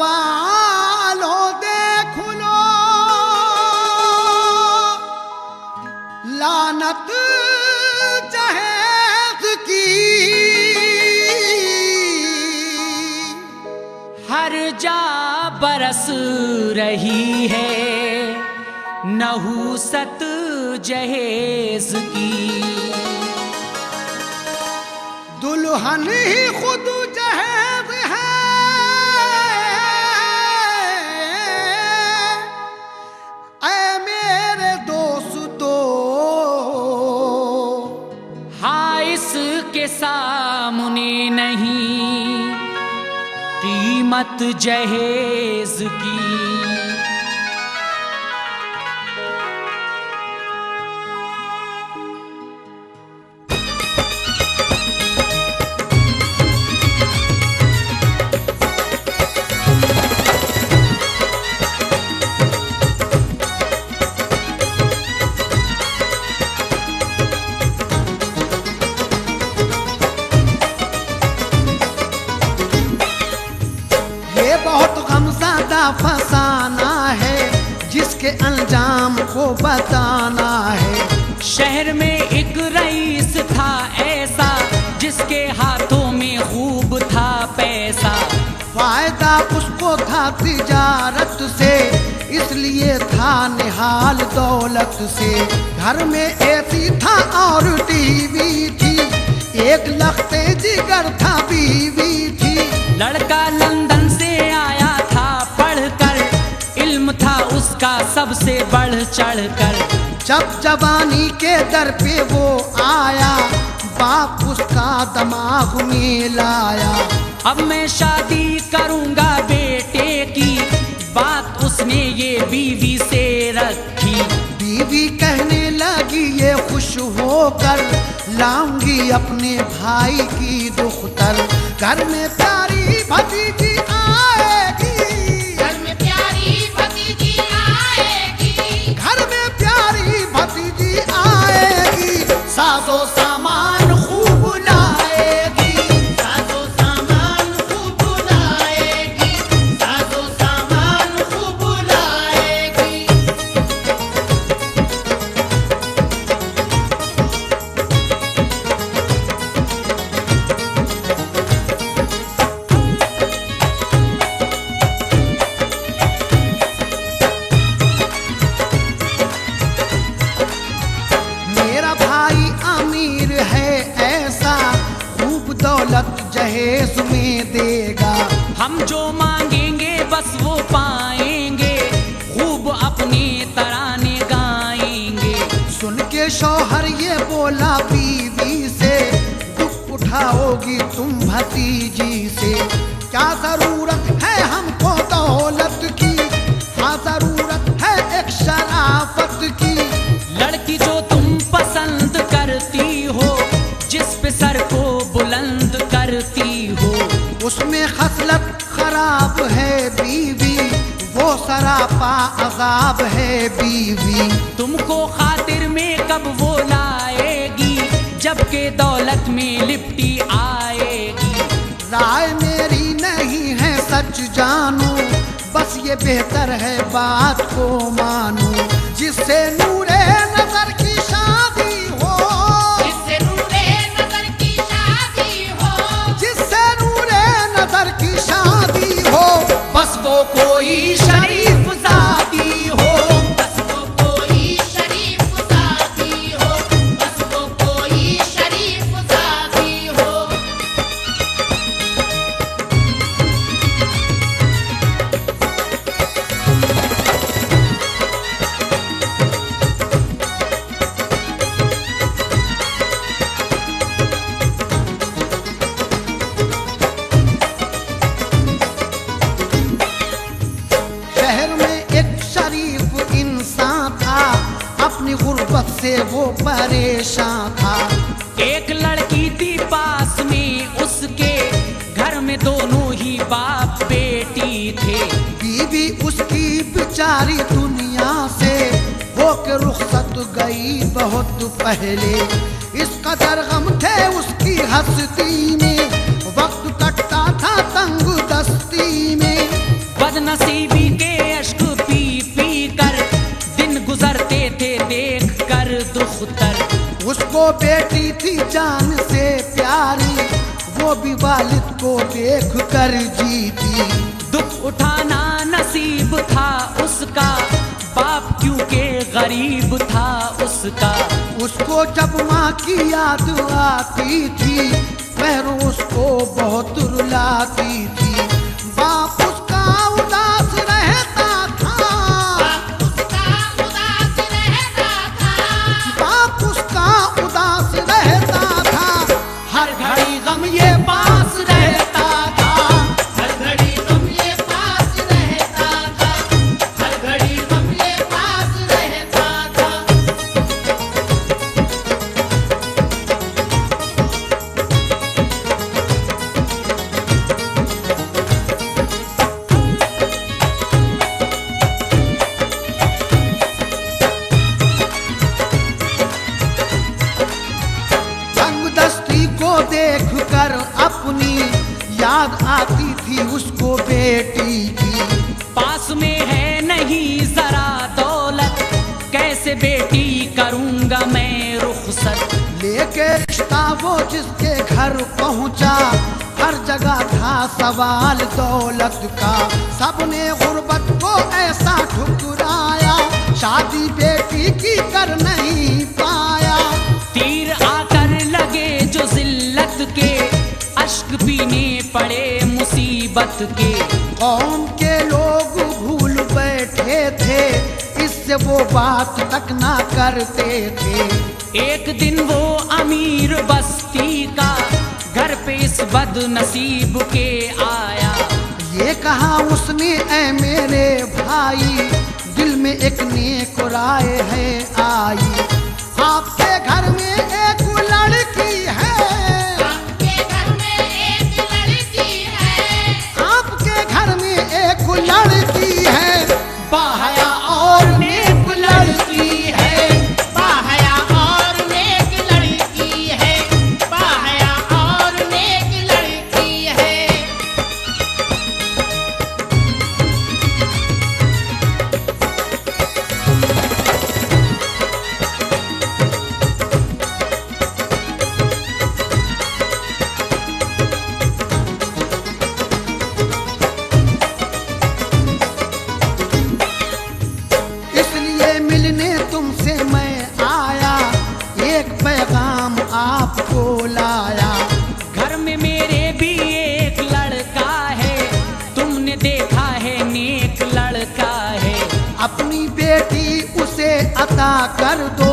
वालों देख लो लानत जहेज की, हर जा बरस रही है नहुसत जहेज की। दुल्हन ही खुद जहेज है, ऐ मेरे दोस्तों। हाँ इसके सामने नहीं कीमत जहेज की। फसाना है जिसके अंजाम को बताना है। शहर में एक रईस था ऐसा जिसके हाथों में खूब था पैसा। फायदा उसको था तिजारत से, इसलिए था निहाल दौलत से। घर में एसी था और टीवी थी, एक लखते जिगर था बीवी थी। लड़का लंदन से आया था पढ़कर, इल्म था उसका सबसे बढ़ चढ़कर। जब जवानी के दर पे वो आया, बाप उसका दिमाग में लाया। अब मैं शादी करूंगा बेटे की, बात उसने ये बीवी से रखी। बीवी कहने लगी ये खुश होकर, लाऊंगी अपने भाई की दुख्तर। घर में प्यारी भतीजी आएगी, घर में प्यारी भतीजी आएगी, घर में प्यारी भतीजी आएगी। साजो सामान खूब लाएगी, साजो सामान खूब लाएगी, साजो सामान खूब लाएगी। जहेज में देगा। हम जो मांगेंगे बस वो पाएंगे, खूब अपने तराने गाएंगे। सुन के शौहर ये बोला बीवी से, दुख उठाओगी तुम भतीजी से। क्या जरूरत है हमको दौलत की, हाँ जरूरत है एक शराफत की। लड़की जो तुम पसंद करती हो, जिस पे सर को बुलंद करती हो, उसमें खसलत खराब है बीवी, वो सरापा अजाब है बीवी। तुमको खातिर में कब वो लाएगी, जबकि दौलत में लिपटी आएगी। राय मेरी नहीं है सच जानू, बस ये बेहतर है बात को मानू। जिससे नूरे नजर की शादी हो, जिससे नूरे नजर की शादी हो, जिससे नूरे नजर की शादी हो, बस वो कोई शरीफ जाती हो। बस वो कोई शरीफ जाती हो, बस वो कोई शरीफ जाती हो। गुर्बत से वो परेशान था। एक लड़की थी पास में उसके, घर में दोनों ही बाप बेटी थे। बीवी उसकी बेचारी दुनिया से होके रुखसत गई बहुत पहले। इस कदर गम थे उसकी हस्ती में, वक्त कटता था तंग दस्ती में। बदनसीबी के अश्क पी पी कर दिन गुजरते थे देख कर दुख्तर। उसको बेटी थी जान से प्यारी, वो भी वालिद को देख कर जीती। दुख उठाना नसीब था उसका, बाप क्योंकि गरीब था उसका। उसको जब माँ की याद आती थी, पैरों उसको बहुत रुलाती थी। बाप उसका उदास रहता था, बाप उसका उदास रहता था, बाप उसका उदास रहता था। हर घड़ी गम ये पास रहता था, हर घड़ी गम ये पास रहता था, हर घड़ी गम ये पास रहता था। तंगदस्ती को देख कर अपनी याद आती थी उसको बेटी की। पास में है नहीं जरा दौलत, कैसे बेटी करूंगा मैं रुखसत। लेके रिश्ता वो जिसके घर पहुंचा, हर जगह था सवाल दौलत का। सबने गुर्बत को ऐसा ठुकराया, शादी बेटी की कर नहीं पाया। तीर आकर लगे जो जिल्लत के, अश्क पीने पड़े मुसीबत के। कौम के लोग भूल बैठे थे, इससे वो बात तक ना करते थे। एक दिन वो अमीर बस्ती का घर पे इस बदनसीब के आया। ये कहा उसने ऐ मेरे भाई, दिल में एक नेक राय है आई। आपके घर में एक लड़की है, आपके घर में एक लड़की है, आपके घर में एक लड़की है, बाहया और नेक लड़की है। बाहया और नेक लड़की है, बाहया और नेक लड़की है। इसलिए मिलने तुमसे मैं आया, एक पैगाम आपको लाया। घर में मेरे भी एक लड़का है, तुमने देखा है नेक लड़का है। अपनी बेटी उसे अता कर दो,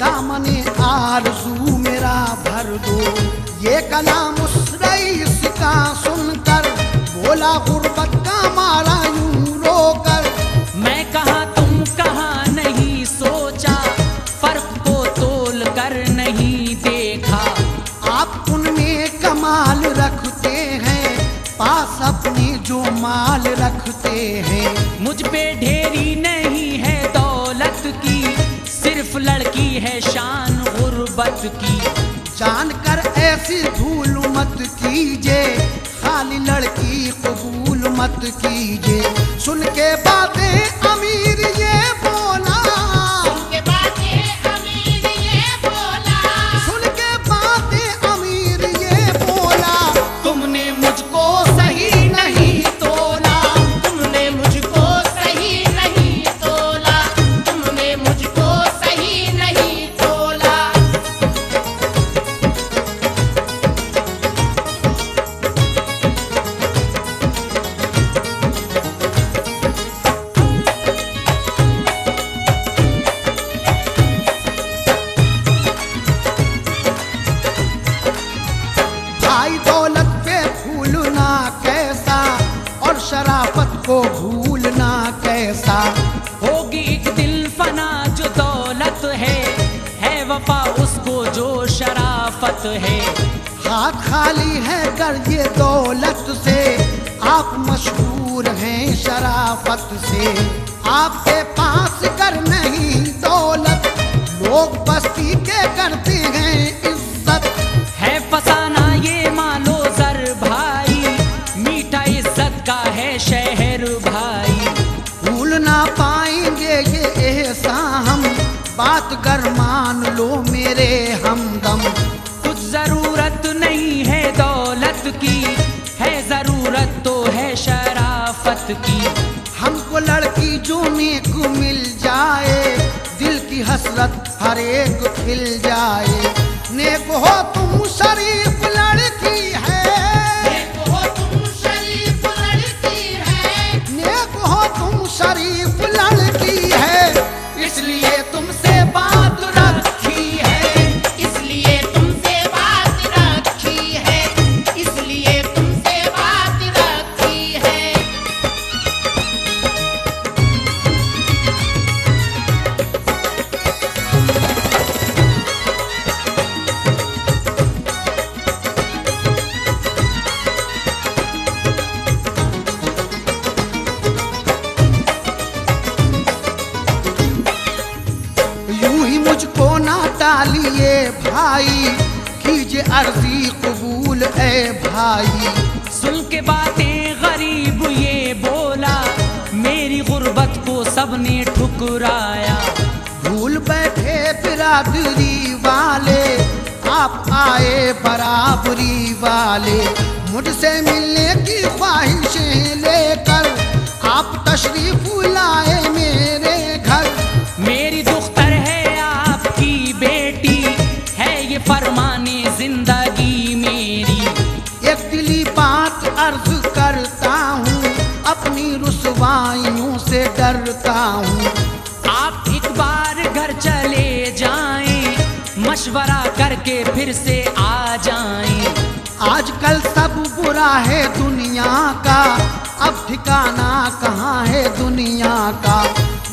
दामने आरज़ू मेरा भर दो। ये कलाम उस रईस का सुनकर, बोला गुर्बत का मारा यूं रोकर। मैं कहा तुम कहाँ नहीं सोचा, फर्क को तोल कर नहीं देखा। आप उनमें कमाल रखते हैं, पास अपने जो माल रखते हैं। मुझ पे ढेरी नहीं है दौलत की, सिर्फ लड़की है शान गुर्बत की। जानकर ऐसी भूल मत कीजिए, खाली लड़की कबूल मत कीजिए। सुन के बातें अमीर ये बोला, उनके बातें अमीर ये बोला, सुन के बातें अमीर ये बोला। तुमने मुझको सही नहीं तोला, तुमने मुझको सही नहीं तोला, तुमने मुझको सही नहीं तोला। भाई दौलत पे भूलना कैसा, और शराफत को भूलना कैसा। होगी एक दिल फना जो दौलत है वफा उसको जो शराफत है। हाथ खाली है कर ये दौलत से, आप मशहूर हैं शराफत से। आपके पास कर नहीं दौलत, लोग बस्ती के करते हैं इज्जत। है फसाना ये मानो जर भाई, मीठा इज्जत का है शहर मेहर भाई। भूल ना पाएंगे ये एहसान हम, बात कर मान लो मेरे हमदम। कुछ जरूरत नहीं है दौलत की, है जरूरत तो है शराफत की। हमको लड़की जो नेक मिल जाए, दिल की हसरत हर एक खिल जाए। नेक हो तुम शरीफ लड़की है, नेक हो तुम शरीफ लड़की है, नेक हो तुम शरीफ लड़की है, इसलिए तुमसे बात रखी है। इसलिए तुमसे बात रखी है, इसलिए तुमसे बात रखी है। यूं ही मुझको ना टालिए भाई, कीजिए अर्जी कबूल ए भाई। सुन के बातें गरीब ये बोला, मेरी गुर्बत को सबने ठुकराया। भूल बैठे बिरादरी वाले, आप आए बराबरी वाले। मुझसे मिलने की ख्वाहिशें लेकर आप तशरीफ लाए मेरे घर। मेरी दुख्तर है आपकी बेटी, है ये फरमाने जिंदगी मेरी। एक दिली बात अर्ज करता हूँ, अपनी रुसवाइयों से डरता हूँ। आप एक बार घर चले जाएं, मशवरा करके फिर से आ जाएं। आजकल सब बुरा है दुनिया का, अब ठिकाना कहाँ है दुनिया का।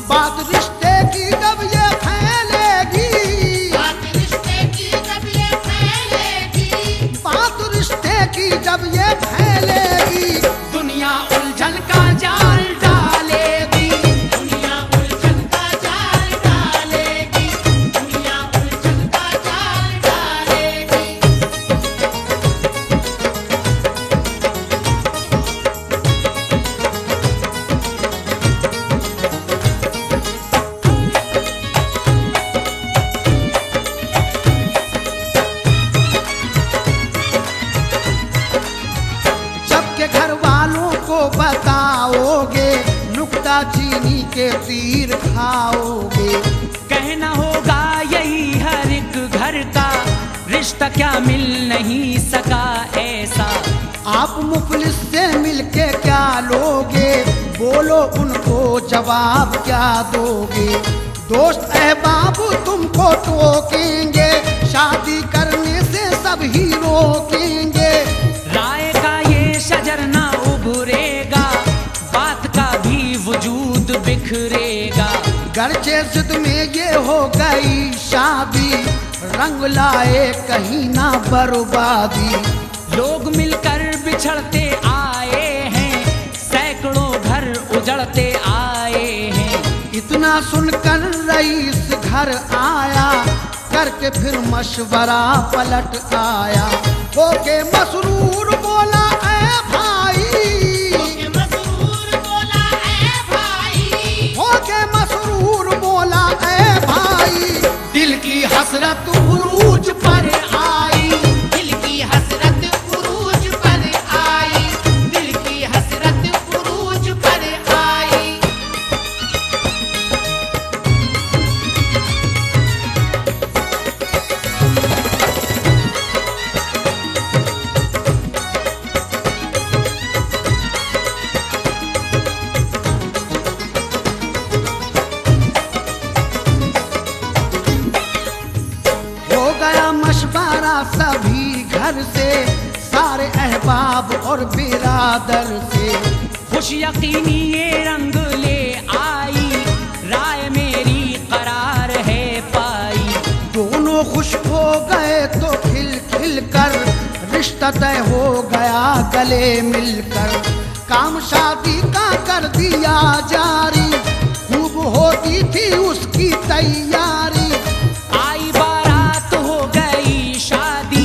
बात रिश्ते की जब ये फैलेगी, बात रिश्ते की जब ये फैलेगी, बात रिश्ते की जब ये फैलेगी, दुनिया उलझन का जाल डालेगी। दुनिया उलझन का जाल डालेगी, दुनिया उलझन का जाल डालेगी। सबके घर वालों को बताओगे, नुक्ता चीनी के तीर खाओगे। कहना होगा यही हर एक घर का, रिश्ता क्या मिल नहीं सका ऐसा। आप मुफलिस से मिलके क्या लोगे, बोलो उनको जवाब क्या दोगे। दोस्त अहबाब तुमको टोकेंगे, शादी करने से सब ही रोकेंगे। राय का ये शजर ना उभरेगा, बात का भी वजूद बिखरेगा। गर्चे जिद में ये हो गई शादी, रंग लाए कहीं ना बर्बादी। लोग मिलकर बिछड़ते आए हैं, सैकड़ों घर उजड़ते आए हैं। इतना सुनकर रईस घर आया, करके फिर मशवरा पलट आया। होके मसरूर बोला ऐ भाई, होके मसरूर बोला ऐ भाई, होके मसरूर बोला ऐ भाई। दिल की हसरत उरूज पर आई, दिल की हसरत उरूज पर आई, दिल की हसरत उरूज पर आई। हो गया मशवरा सभी घर से, सारे अहबाब और बिरादर से। खुश यकीनी ये रंग ले आई, राय मेरी करार है पाई। दोनों खुश हो गए तो खिल खिल कर, रिश्ता तय हो गया गले मिलकर। काम शादी का कर दिया जारी, खूब होती थी उसकी तैयारी। आई बारात हो गई शादी,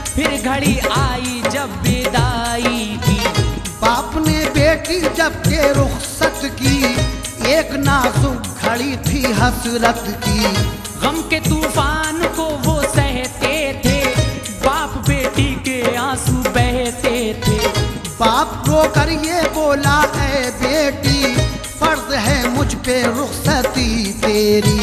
फिर घड़ी आई जब विदाई की। बाप ने बेटे बेटी जब के रुखसत की, एक नाजुक घड़ी थी हसरत की। गम के तूफान को वो सहते थे, बाप बेटी के आंसू बहते थे। बाप रो कर ये बोला, ऐ बेटी फर्ज है मुझ पे रुखसती तेरी।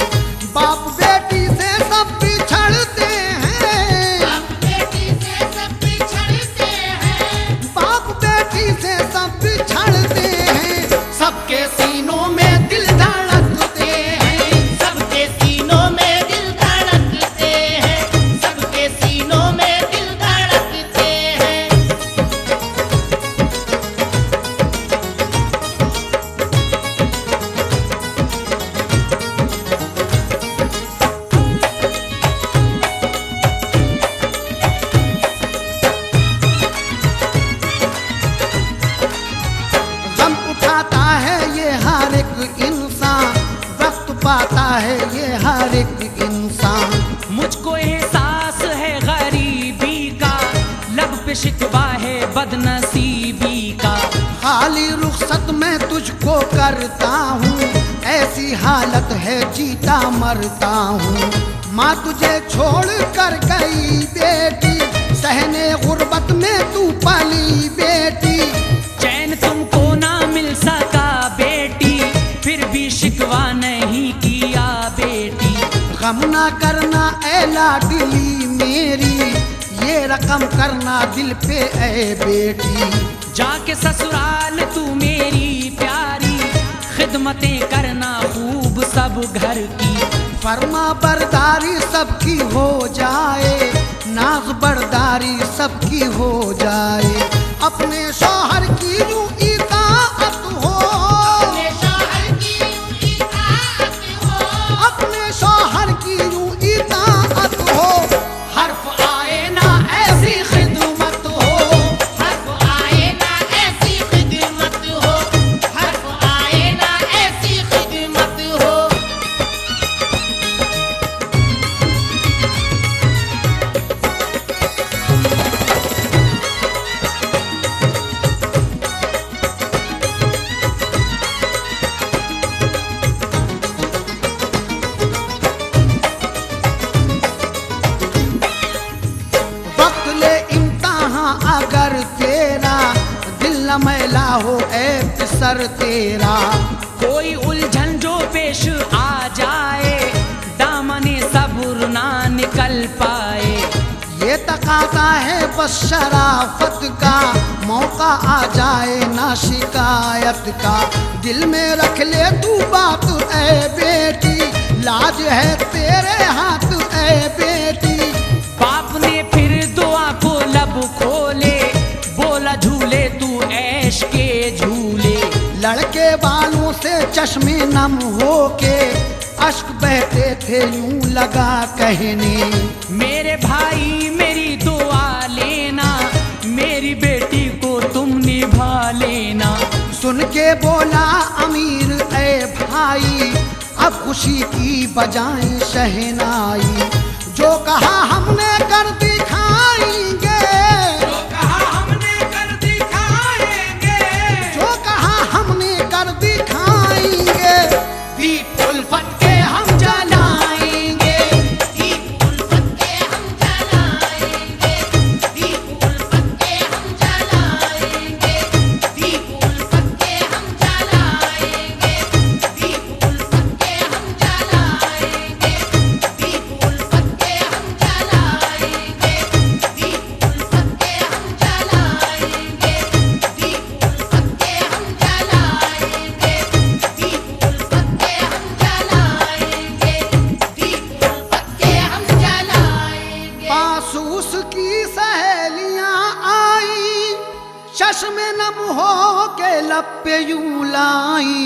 बाप बेटी से सब बिछड़ते हैं, बाप बेटी से सब बिछड़ते हैं, बाप बेटी से सब बिछड़ते हैं। सबके सीनों में दिल धड़कते हैं, सबके सीनों में दिल धड़कते हैं, सबके सीनों में दिल धड़कते हैं। गम उठाता है ये हर एक इंसान, वक्त पाता है ये हर एक इंसान। मुझको एहसास है गरीबी का, लब पे शिकवा है बदनसीबी का। खाली रुखसत मैं तुझको करता हूँ, ऐसी हालत है जीता मरता हूँ। माँ तुझे छोड़ कर गई बेटी, सहने गुर्बत में तू पली बेटी। चैन तुमको ना मिल सका बेटी, फिर भी शिकवा नहीं किया बेटी। गम ना करना ऐ लाडली मेरी, ये रकम करना दिल पे ऐ बेटी। जाके ससुराल तू मेरी प्यारी, खिदमतें करना खूब सब घर की। फरमा बरदारी सबकी हो जाए, नाज बरदारी सबकी हो जाए। अपने शौहर की यूं इताअत हो, अपने शौहर की यूं इताअत हो, अपने शौहर की यूं इताअत हो। हर्फ आए ना ऐसी खिदमत हो, हर्फ आए ना ऐसी खिदमत हो, हर्फ आए ना ऐसी खिदमत हो। वक्त ले इम्तहां अगर तेरा, दिल न मैला हो ऐ पिसर तेरा। कोई उलझन जो पेश आ जाए, दामने सब्र ना निकल पाए। ये तकाता है बस शराफत का, मौका आ जाए ना शिकायत का। दिल में रख ले तू बात ऐ बेटी, लाज है तेरे हाथ ऐ बेटी। बाप ने फिर दुआ को लब खोले, बोला झूले तू ऐश के झूले। लड़के बालों से चश्मे नम होके, अश्क बहते थे यूं लगा कहने। मेरे भाई मेरी दुआ लेना, मेरी बेटी को तुम निभा लेना। सुन के बोला अमीर ऐ भाई, अब खुशी की बजाएं शहनाई। जो कहा हमने कर दिखाएंगे, जो कहा हमने कर दिखाएंगे, जो कहा हमने कर दिखाएंगे। दीप उल्फत के हम जलाएंगे, दीप उल्फत के हम जलाएंगे, दीप उल्फत के हम जलाएंगे, दीप उल्फत के हम जलाएंगे, दीप उल्फत के हम जलाएंगे, दीप उल्फत के हम जलाएंगे, दीप उल्फत के हम जलाएंगे, दीप उल्फत के हम जलाएंगे, दीप उल्फत के हम जलाएंगे, दीप उल्फत के हम जलाएंगे। पासूस की सहेलियां आई, चश्मे नम हो के लब पे यूं लाई।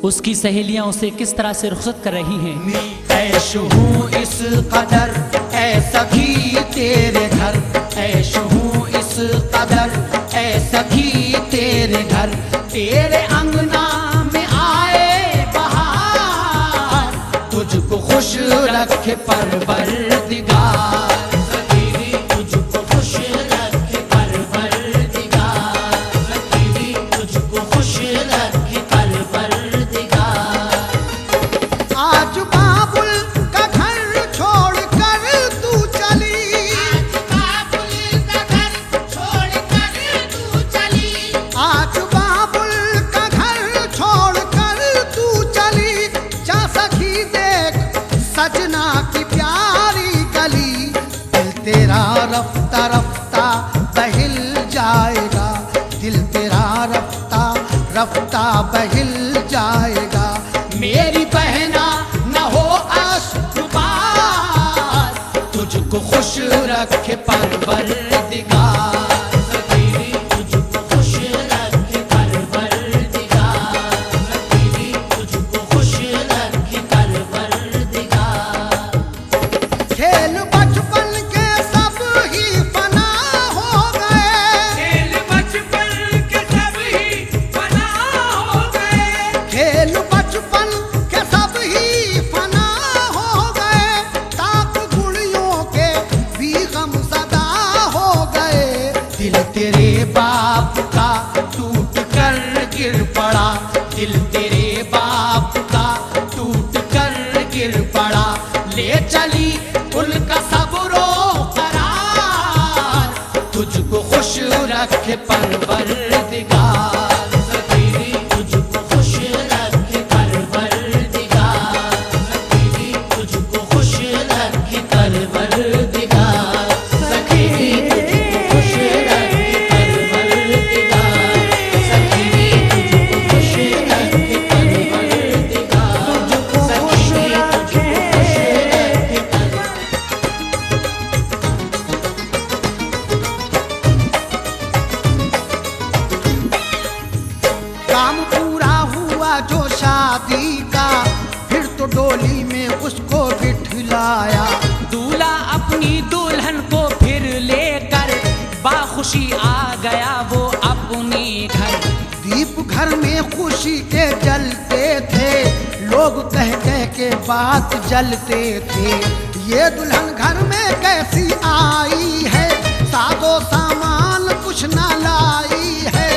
उसकी सहेलियां उसे किस तरह से रुखसत कर रही हैं। ऐश हूँ इस कदर ऐ सखी तेरे घर, ऐश हूँ इस कदर ऐ सखी तेरे घर। तेरे अंगना में आए बहार, तुझको खुश रखे परवरदिगार। तुझको खुश रखे परवरदिगार, तुझको खुश रखे परवरदिगार। आज बाबुल का घर छोड़कर तू चली, आज बाबुल का घर छोड़कर तू चली, आज बाबुल का घर छोड़कर तू चली। जा सखी देख सजना की प्यारी गली, दिल तेरा रफ्ता रफ्ता बहिल जाएगा, दिल तेरा रफ्ता रफ्ता बहिल जाएगा। मेरी बहना न हो अश्रुपात, तुझको खुश रखे परवरदिगार। सखी तुझको खुश रखे परवरदिगार, सखी तुझको खुश रखे परवरदिगार। खेल बचपन के सब ही फना हो गए, खेल बचपन के सब ही फना हो गए, खेल बचपन के सब ही फना हो गए। ताक गुड़ियों के भी गम सदा हो गए। दिल तेरे बाप का टूट कर गिर पड़ा, दिल तेरे बाप का टूट कर गिर पड़ा। ले चली उनका सब्रो करार, तुझको खुश रखे परवरदिगार। सखी तुझको खुश रखे परवरदिगार, सखी तुझको खुश रखे परवरदिगार, सखी तुझको खुश रखे परवरदिगार, सखी तुझको खुश रखे परवरदिगार, सखी तुझको खुश रखे काम पूरा हुआ जो शादी का, फिर तो डोली में उसको बिठलाया। दूल्हा अपनी दुल्हन को फिर लेकर बाखुशी आ गया वो अपने घर। दीप घर में खुशी के जलते थे, लोग कह कह के बात जलते थे। ये दुल्हन घर में कैसी आई है, सादो सामान कुछ न लाई है।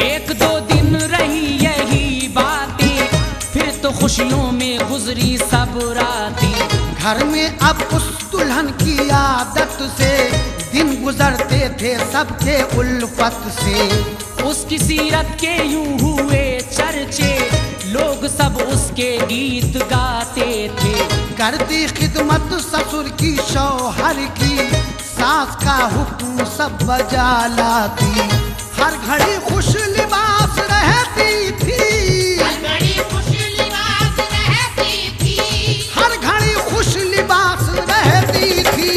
एक दो दिन रही यही बातें, फिर तो खुशियों में गुजरी सब रातें। घर में अब उस दुल्हन की आदत से दिन गुजरते थे सबके उल्फत से। उसकी सीरत के यूं हुए चर्चे, लोग सब उसके गीत गाते थे। करती खिदमत ससुर की शौहर की, सास का हुक्म सब बजा लाती। हर घड़ी खुश लिबास रहती थी, बड़ी खुश लिबास रहती थी, हर घड़ी खुश लिबास रहती थी।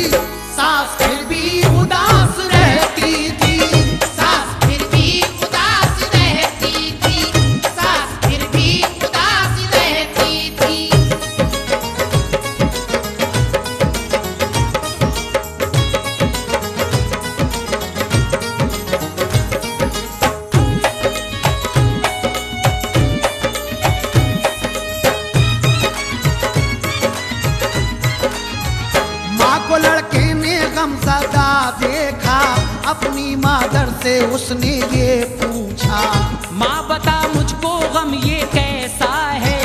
सास फिर भी उदास रहती थी, सास फिर भी उदास रहती थी, सास फिर भी उदास रहती थी। माँ को लड़के ने गमज़दा देखा, अपनी मादर से उसने ये पूछा। माँ बता मुझको गम ये कैसा है,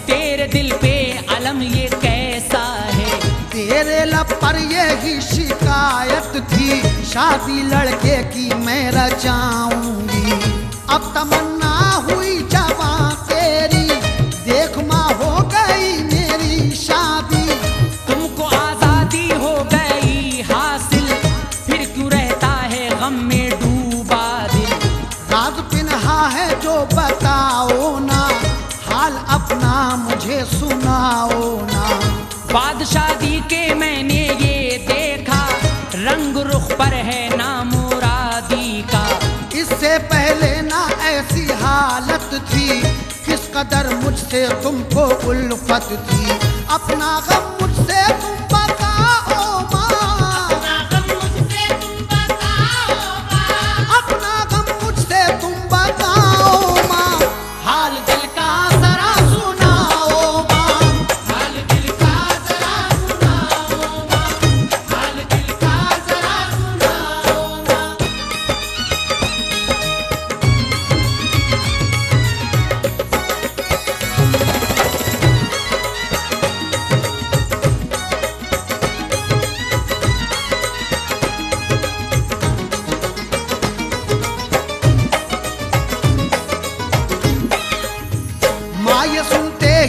तेरे दिल पे अलम ये कैसा है। तेरे लब पर यही शिकायत थी, शादी लड़के की मैं रचाऊंगी। अब तमन्ना हुई जवां तेरी, देख माँ हो गई मेरी शादी। तुमको आजादी हो गई हासिल, फिर क्यों रहता है गम में डूबा दिल। राज पिन्हा है जो बताओ ना, हाल अपना मुझे सुनाओ ना। बाद शादी के मैंने ये देखा, रंग रुख पर है ना मुरादी का। इससे पहले ना ऐसी हालत थी, किस कदर मुझसे तुमको उल्फत थी। अपना गम मुझसे तुम बताओ माँ, अपना गम मुझसे तुम बताओ माँ, अपना गम मुझसे तुम बताओ माँ। हाल दिल का जरा सुनाओ माँ, हाल दिल का जरा सुनाओ माँ, हाल दिल का जरा सुनाओ माँ।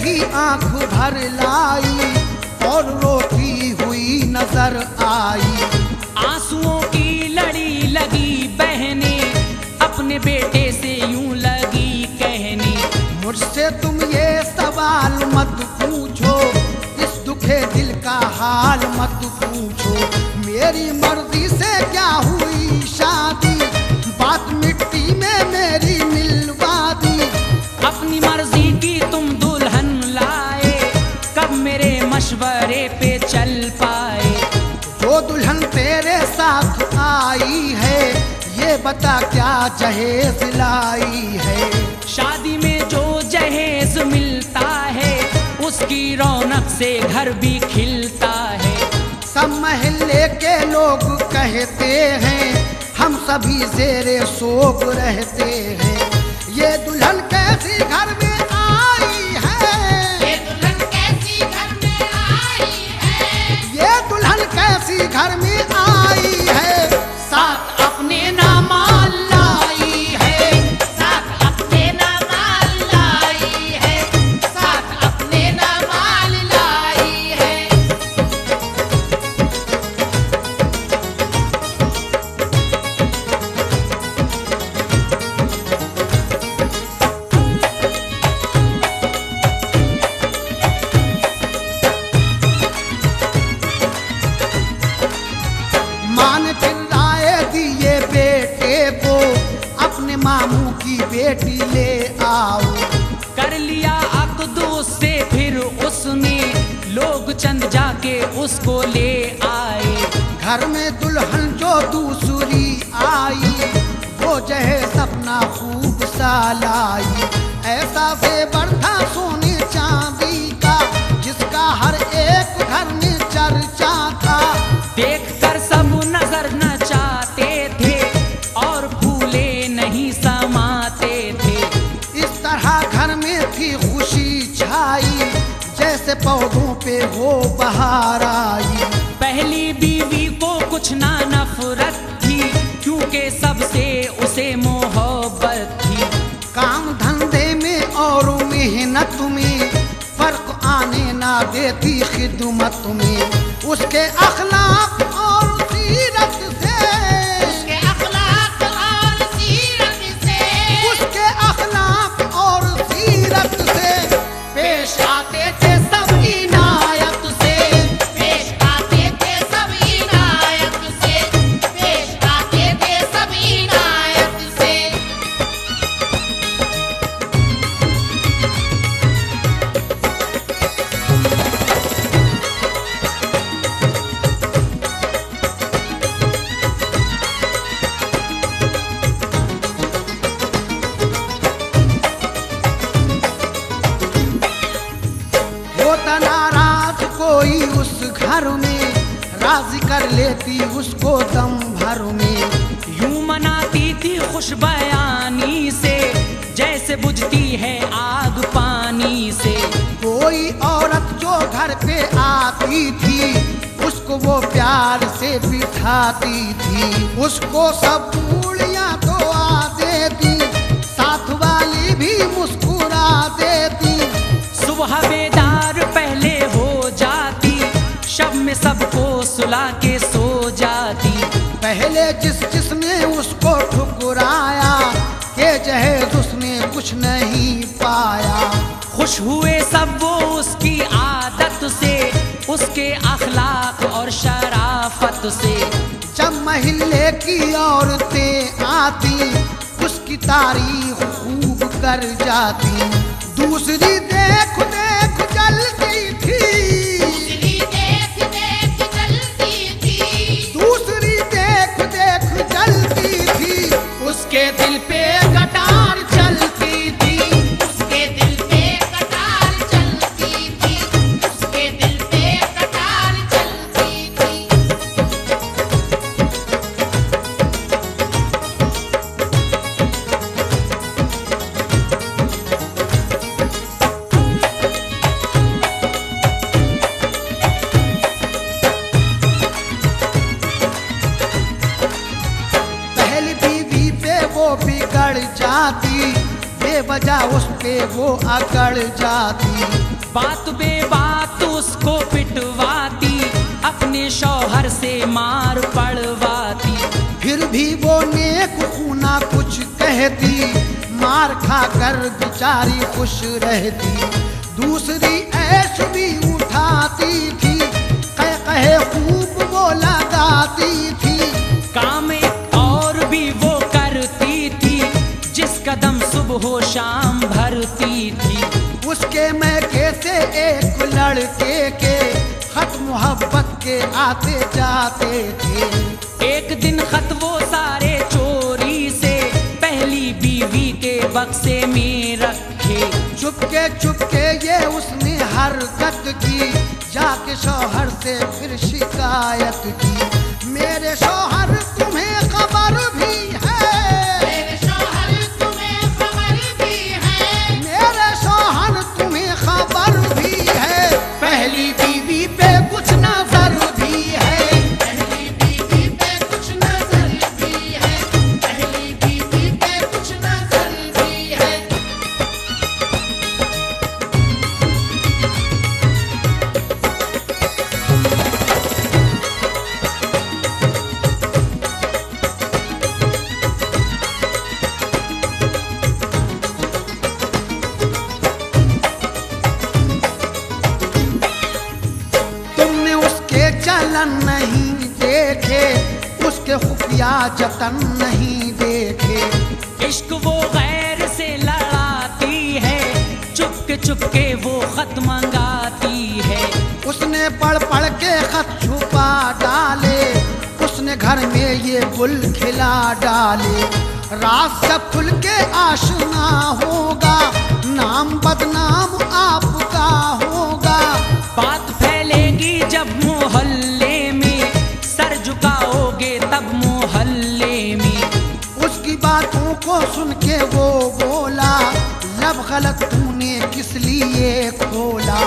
भी आंख भर लाई और रोती हुई नजर आई। आंसुओं की लड़ी लगी बहने अपने बेटे से यूं लगी कहने। मुझसे तुम ये सवाल मत पूछो, इस दुखे दिल का हाल मत पूछो। मेरी मर्जी से क्या हुई शादी, बात मिट्टी में मेरी मिलवा दी। अपनी मर्जी की तुम दुल्हन लाए, कब मेरे मशवरे पे चल पाए। जो दुल्हन तेरे साथ आई है, ये बता क्या जहेज लाई है। शादी में जो जहेज मिलता है, उसकी रौनक से घर भी खिलता है। सब महल्ले के लोग कहते हैं, हम सभी ज़ेरे शोक रहते हैं। ये दुल्हन कैसी घर में आई है, ये दुल्हन कैसी घर में आई है, ये दुल्हन कैसी घर में आई है। साथ अपने नामाल लाई है, साथ अपने नामाल लाई है, साथ अपने नामाल लाई है। मान चिल्लाए दिए बेटे को, अपने मामू की बेटी ले आओ। कर लिया अक़द उससे फिर उसने, लोग चंद जाके उसको ले आए। घर में दुल्हन जो दूसरी आई, वो जहे सपना खूब सा लाई। ऐसा जेवर था सोने चांदी का, जिसका हर एक घर में चर्चा था। देख कर सब नजर न चाहते थे, और फूले नहीं समाते थे। इस तरह घर में थी खुशी छाई, जैसे पौधों पे हो बहार आई। पहली बीवी को कुछ ना नफरत थी, क्योंकि सबसे उसे मोहब्बत थी। काम धंधे में और मेहनत में फर्क आने ना देती खिदमत में। उसके अखलाक और सीरत से, उसके अखलाक और सीरत से, उसके अखलाक और सीरत से पेश आते थे सब इनायत से। पेश आते थे सब इनायत से, पेश आते थे सब इनायत से। होता नाराज कोई उस घर में, राजी कर लेती उसको दम भर में। यूं मनाती थी खुश बयानी से, जैसे बुझती है आग पानी से। कोई औरत जो घर पे आती थी, उसको वो प्यार से बिठाती थी। उसको सब पूड़ियाँ तो आ देती, साथ वाली भी मुस्कुरा देती। सुबह बेदार पहले हो जाती, शब में सबको सुला के सो जाती। पहले जिसने उसको ठुकराया, के जहेज उसने कुछ नहीं पाया। खुश हुए सब वो उसकी आदत से, उसके अखलाक और शराफत से। जब महल्ले की औरतें आती, उसकी तारीफ खूब कर जाती। दूसरी देख देख जलती थी, दूसरी देख देख जलती थी, दूसरी देख देख जलती थी। उसके दिल पे कटार चलती थी, उसके दिल पे कटार चलती थी, उसके दिल पे कटार चलती थी। पहली बीवी पे वो बिगड़ वजह उस पे वो अकड़ जाती। बात बे बात उसको पिटवाती, अपने शौहर से मार पड़वाती। फिर भी वो नेक खूना कुछ कहती, मार खा कर बेचारी खुश रहती। दूसरी ऐश भी उठाती थी, कहे खूब वो लगाती थी। काम एक और भी वो करती थी, जिस कदम सुबह हो शाम भरती थी। उसके मैके से एक लड़के के खत मोहब्बत के आते जाते थे। एक दिन खत वो सारे चोरी से पहली बीवी के बक्से में रखे। चुपके चुपके ये उसने हरकत की, जाके शौहर से फिर शिकायत की। मेरे शौहर तुम्हें खबर भी है, मेरे शौहर तुम्हें खबर भी है, मेरे शौहर तुम्हें खबर भी है। पहली बीवी पे कुछ नजर भी है, पहली बीवी पे कुछ नजर भी है, पहली बीवी पे कुछ नजर भी है। तुमने उसके चलन नहीं देखे, उसके खुफिया जतन नहीं देखे। इश्क वो गैर से लड़ाती है, चुपके चुपके वो खत मंगाती है। उसने पढ़ पढ़ के खत छुपा डाले, उसने घर में ये गुल खिला डाले। रात सब खुल के आशना होगा, नाम बदनाम आपका होगा। बात फैलेगी जब मोहल्ले में, सर झुकाओगे तब मोहल्ले में। उसकी बातों को सुन के वो बोला, लब गलत तूने किस लिए खोला।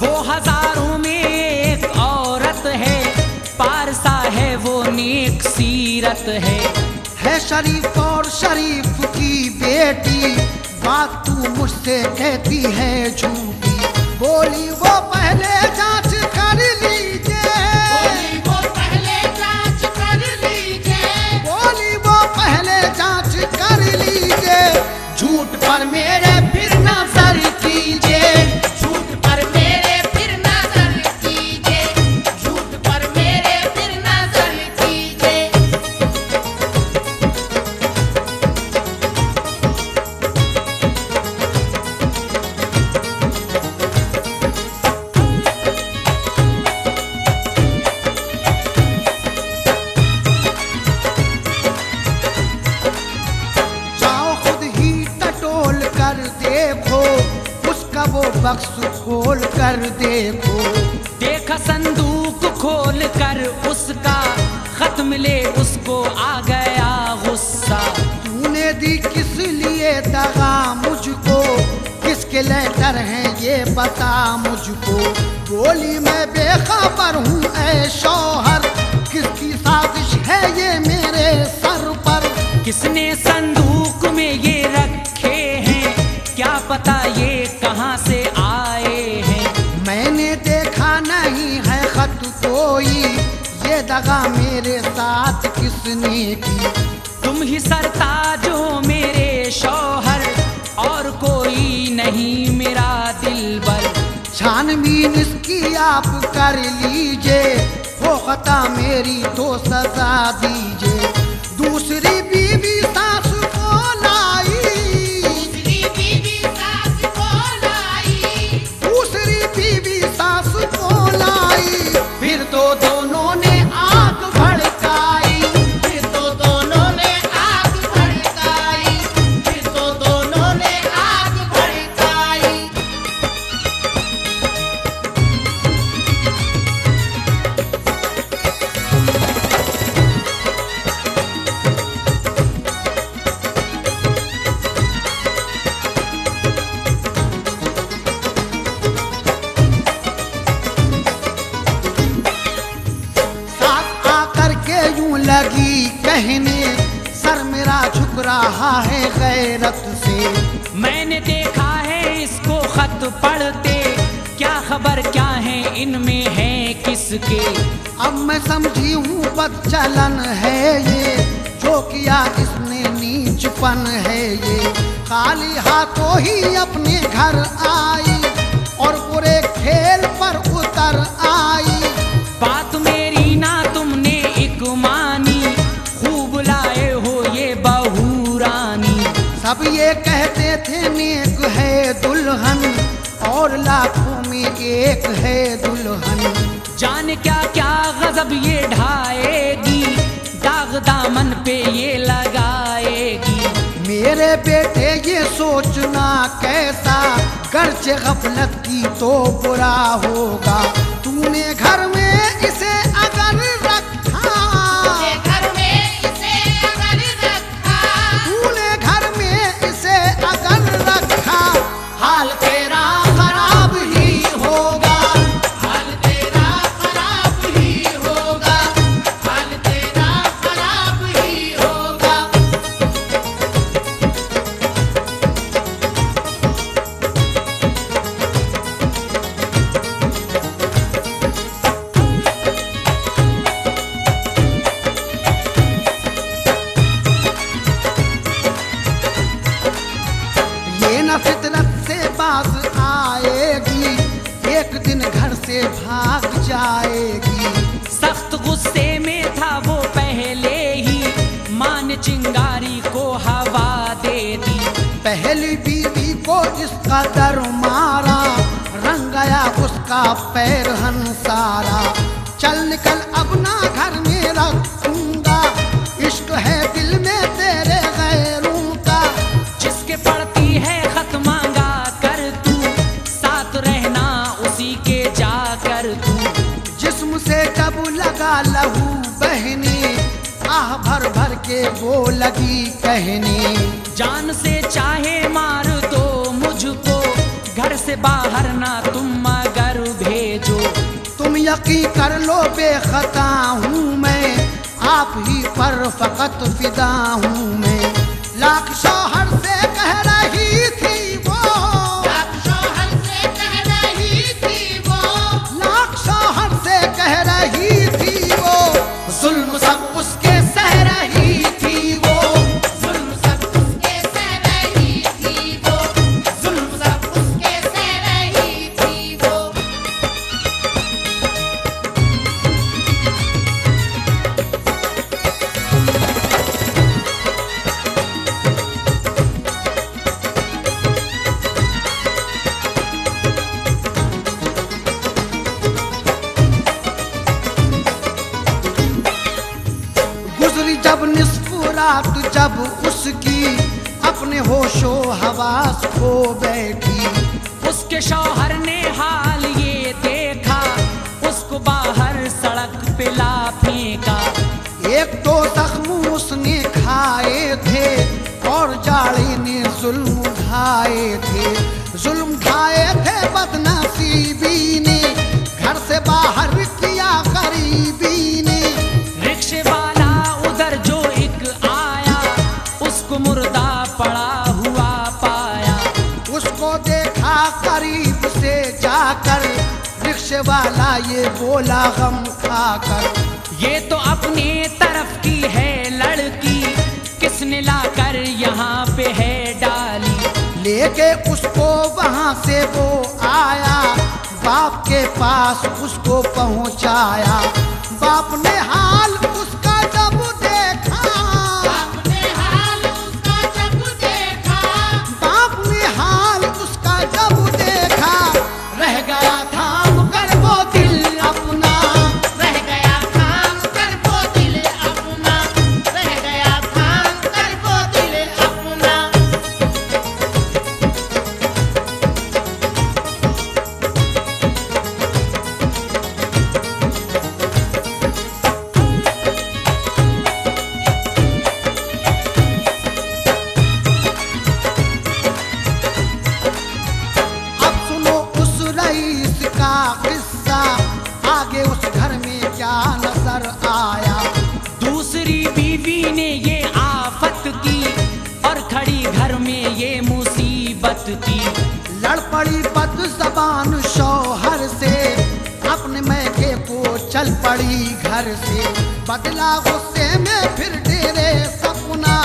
वो हजारों में एक औरत है, पारसा है वो नेक सीरत है शरीफ और शरीफ की बेटी, बात तू मुझसे कहती है झूठी। बोली वो पहले जांच कर लीजिए, बोली वो पहले जांच कर लीजिए, बोली वो पहले जांच कर लीजिए। झूठ पर मेरे फिर नजर कीजिए, झूठ पर मेरे फिर नजर कीजिए, झूठ पर मेरे फिर नजर कीजिए। जाओ खुद ही टटोल कर देखो, उसका वो बक्स खोल कर देखो। देखा संदूक खोल कर उसका, खत मिले उसको आ गया गुस्सा। तूने दी किस लिए दगा मुझको, किसके लेटर हैं ये बता मुझको। बोली मैं बेखबर हूँ ऐ शौहर, किसकी साजिश है ये मेरे सर पर। किसने संदूक में ये रखे हैं, क्या पता ये कहाँ से आए हैं। मैंने देखा नहीं है खत कोई, ये दगा मेरे साथ किसने की। तुम ही सरताज हो मेरे शौहर, और कोई नहीं मेरा दिलबर। छानबीन इसकी आप कर लीजिए, हो खता मेरी तो सजा दीजिए। दूसरी बीवी सास को लाई, दूसरी बीवी सास को लाई, दूसरी बीवी सास को लाई। फिर तो दोनों ने आग भड़काई, फिर तो दोनों ने आग भड़काई, फिर तो दोनों ने आग भड़काई। सास आकर के यूं लगी कहने, सर मेरा झुक रहा है गैरत से। मैंने इनमें है किसके। अब मैं समझी हूँ बदचलन है ये, जो किया इसने नीचपन है ये। खाली हाथों ही अपने घर आई और बुरे खेल पर उतर आई। बात मेरी ना तुमने एक मानी, खूब लाए हो ये बहू रानी। सब ये कहते थे नेक है दुल्हन, और लाखों में एक है दुल्हन। जाने क्या क्या गजब ये ढाएगी, दाग दामन पे ये लगाएगी। मेरे बेटे ये सोचना कैसा, गर्चे गफलत की तो बुरा होगा। तूने घर में इसे अगर रखा, ये घर में इसे अगर रखा, तूने घर में इसे अगर रखा, हाल तेरा खराब ही होगा। हाल तेरा खराब ही होगा, हाल तेरा खराब ही होगा। ये न फितरत से बाज आएगी, एक दिन घर से भाग जाएगी। सख्त गुस्से में था वो पहले ही, माँ ने चिंगारी को हवा दे दी। पहली बीवी को इस कदर मारा, रंग गया उसका पैरहन सारा। चल निकल अब ना घर में रखूंगा, इश्क है दिल में तेरे गैरों का। जिसके पड़ती है खत मांगा कर तू, साथ रहना उसी के जा कर तू। जिस्म से जब लगा लहू बहनी, आह भर भर के वो लगी कहने। जान से चाहे मार दो मुझको, घर से बाहर ना तुम मगर भेजो। तुम यकीन कर लो बेखता हूँ मैं, आप ही पर फकत फिदा हूँ मैं। लाख शौहर से कह रही थी वो, लाख शौहर से कह रही थी वो, लाख शौहर से कह रही थी वो, जुल्म सब उसके सह रही थी वो, जुल्म सब उसके सह रही थी वो, जुल्म सब उसके सह रही थी वो। गुजरी जब निस्फ रात जब उसकी, अपने होशो हवास खो बैठी। उसके शौहर ने हाल ये देखा, उसको बाहर सड़क पे ला फेंका। एक तो जख्म उसने खाए थे, और जाड़े ने जुल्म ढाए थे। जुल्म ढाए थे बदनसीबी ने, घर से बाहर किया गरीबी ने। रिक्शे वाला उधर जो एक आया, उसको मुर्दा पड़ा हुआ पाया। उसको देखा करीब से जाकर, रिक्शे वाला ये बोला गम खाकर। ये तो अपने तरफ की है लड़की, किसने लाकर यहाँ पे है डाली। लेके उसको वहां से वो आया, बाप के पास उसको पहुंचाया। बाप ने हाल उसका जब देखा, आपने हाल उसका जब देखा, बाप ने हाल उसका जब देखा, रह गया थाम कर वो दिल अपना। रह गया थाम कर वो दिल अपना, रह गया थाम कर वो दिल अपना। अब सुनो उस रईस का किस्सा, आगे उस घर में क्या नजर आया। दूसरी बीवी ने ये आफत की, और खड़ी घर में ये मुसीबत की। लड़ पड़ी बद जबान शौहर से, अब घर से। बदला गुस्से में फिर डेरे सपना,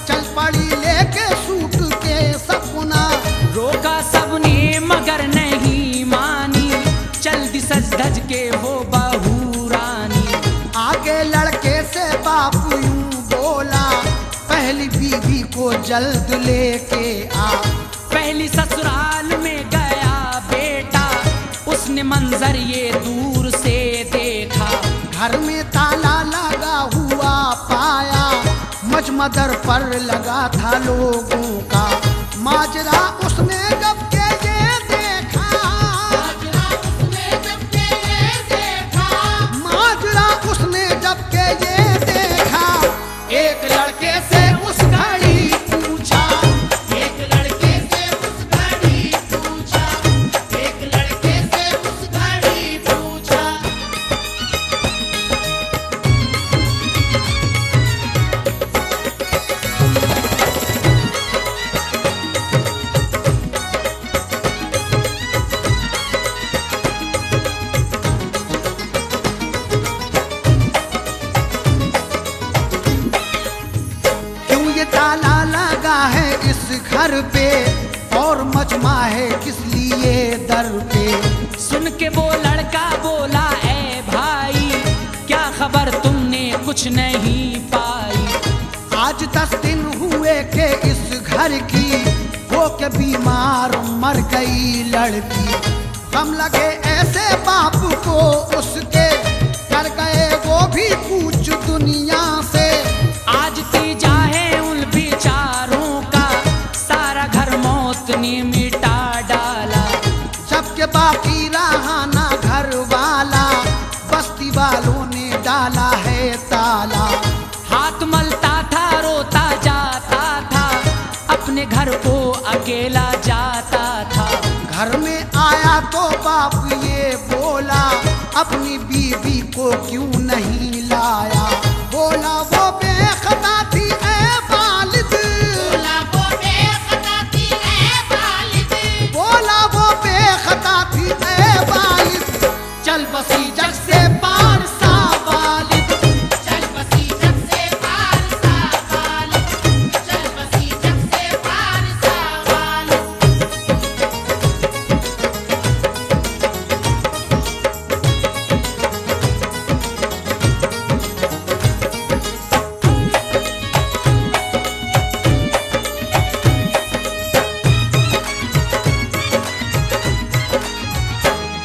चल पड़ी लेके सूट के सपना। रोका सबने मगर नहीं मानी, चल दी सज धज के वो बहू रानी। आगे लड़के से बाप यूं बोला, पहली बीवी को जल्द लेके आ। पहली ससुराल में गया बेटा, उसने मंजर ये दूर से देखा। घर में ताला लगा हुआ पाया, मजमदर पर लगा था लोगों का। माजरा उसने जब के ये देखा, माजरा उसने जब के ये देखा, माजरा उसने जब के ये देखा। एक लड़के से उस घड़ी पूछा, एक लड़के से उस घड़ी पूछा, एक लड़के से उस घड़ी पूछा। क्यों ये ताला लगा है इस घर पे, और मजमा है किस लिए दर पे। सुन के वो लड़का बोला, ए भाई क्या खबर तुमने कुछ नहीं पाई। आज 10 दिन हुए के इस घर की, हो के बीमार मर गई लड़की। गम लगे ऐसे बाप को उसके, कर गए वो भी कुछ दुनिया से। आज तीजा है उन बेचारों का, सारा घर मौत ने मिटा डाला। जबकि बाकी रहा ना घर वाला, बस्ती वालों ने डाला है ताला। हाथ मलता था रोता जाता था, अपने घर को अकेला जाता था। घर में आया तो बाप ये बोला, अपनी बीवी को क्यों नहीं लाया। बोला वो बेखता थी ए वालिद, बोला वो बेखता थी ए वालिद, बोला वो बेखता थी ए वालिद। चल बसी जग से पार सा वालिद, चल बसी जग से पार सा वालिद, चल बसी जग से पार सा वालिद।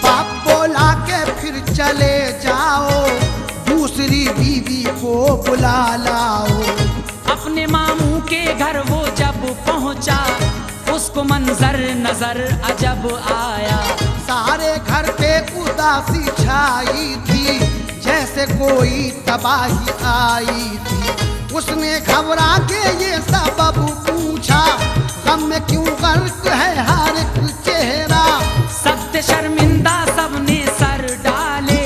बाप बोला के फिर चले जाओ, दूसरी बीवी को बुला लाओ। अपने मामू के घर वो जब पहुंचा, उसको मंजर नजर अजब आया। सारे घर पे उदासी छाई थी, जैसे कोई तबाही आई थी। उसने घबरा के ये सबब पूछा, गम में क्यों गर्क है हर एक चेहरा। सबसे शर्मिंदा सबने सर डाले,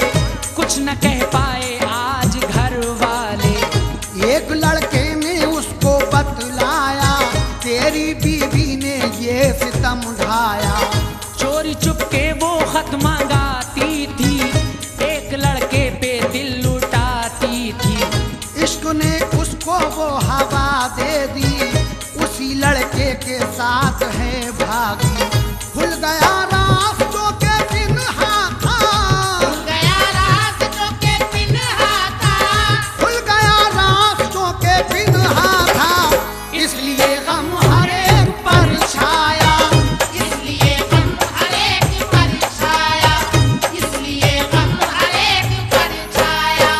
कुछ न कह पाए आज घर वाले। एक लड़के ने उसको बतलाया, तेरी बीवी ने ये सितम ढाया। चोरी चुपके वो खत मंगाती थी, एक लड़के पे दिल लुटाती थी। इश्क ने उसको वो हवा दे दी, उसी लड़के के साथ है भागी। खुल गया रास्तों के पिन्हा था, खुल गया रास्तों के पिन्हा था, खुल गया रास्तों के पिन्हा था। इसलिए गम हर एक पर छाया, इसलिए गम हर एक पर छाया, इसलिए गम हर एक पर छाया।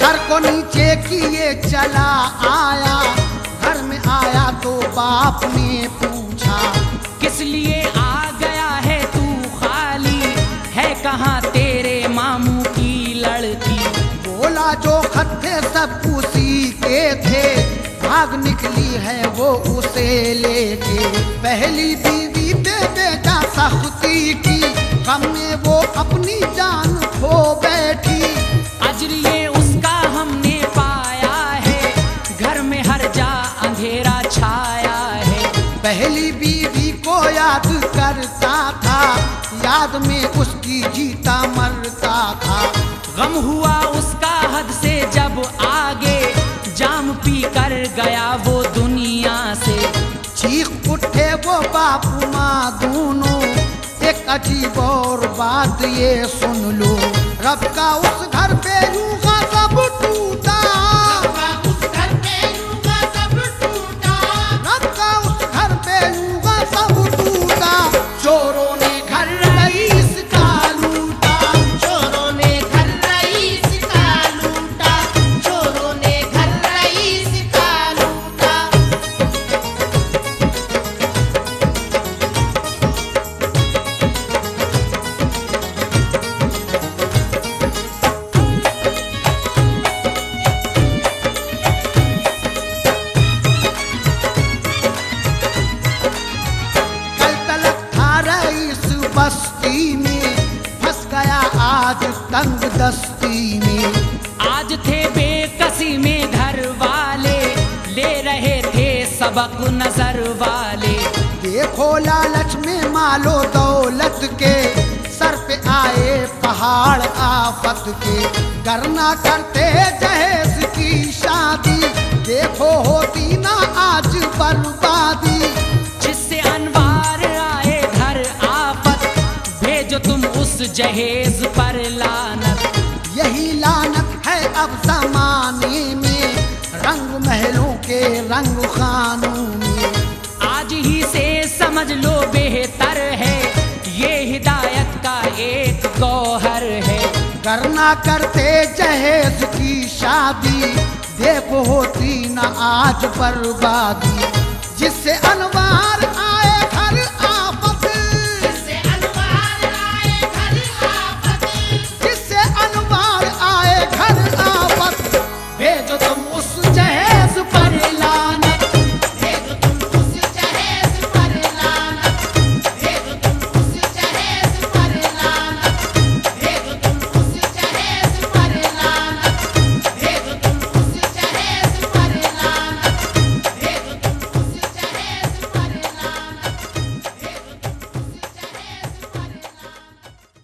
सर को नीचे किए चला आया। घर में आया तो बाप ने पूछा, किस लिए आ गया है तू खाली, है कहाँ तेरे मामू की लड़की। बोला जो खत थे सब उसी के थे, भाग निकली है वो उसे लेके। पहली बीवी पे बेटा सख्ती की, गम में वो अपनी जान खो बैठी। अजर ये उसका हमने पाया है, घर में हर जा अंधेरा छाया है। पहली बीवी को याद करता था, याद में उसकी जीता मरता था। गम हुआ उसका हद से जब आगे, जाम पी कर गया वो दुनिया से। चीख उठे वो बाप माँ दोनों, एक अजीब और बात ये सुन लो, रब का उस घर पे यूं गज़ब टूटा, उस घर पे यूं गज़ब टूटा, रब का उस घर पे यूं गज़ब टूटा। चोरों ने घर रईस का लूटा, चोरों ने घर रईस का लूटा, चोरों ने घर रईस का लूटा। कल तलक था रईस बस्ती में, फंस गया आज तंग दस्ती में। आज थे बेकसी में घर वाले, ले रहे थे सबक नजर वाले। देखो लालच में मालो दौलत के, सर पे आए पहाड़ आफत के। करना करते जहेज की शादी, देखो होती ना आज बर्बादी। जिससे अनवार आए घर आफत, भेजो तुम उस जहेज पर लानत। यही लानत है अब जमाने में, रंग महलों के रंग खानों में। आज ही से समझ लो बेहतर है, ये हिदायत का एक गौहर है। करना करते जहेज की शादी, देखो होती ना आज बर्बादी। जिससे अनवार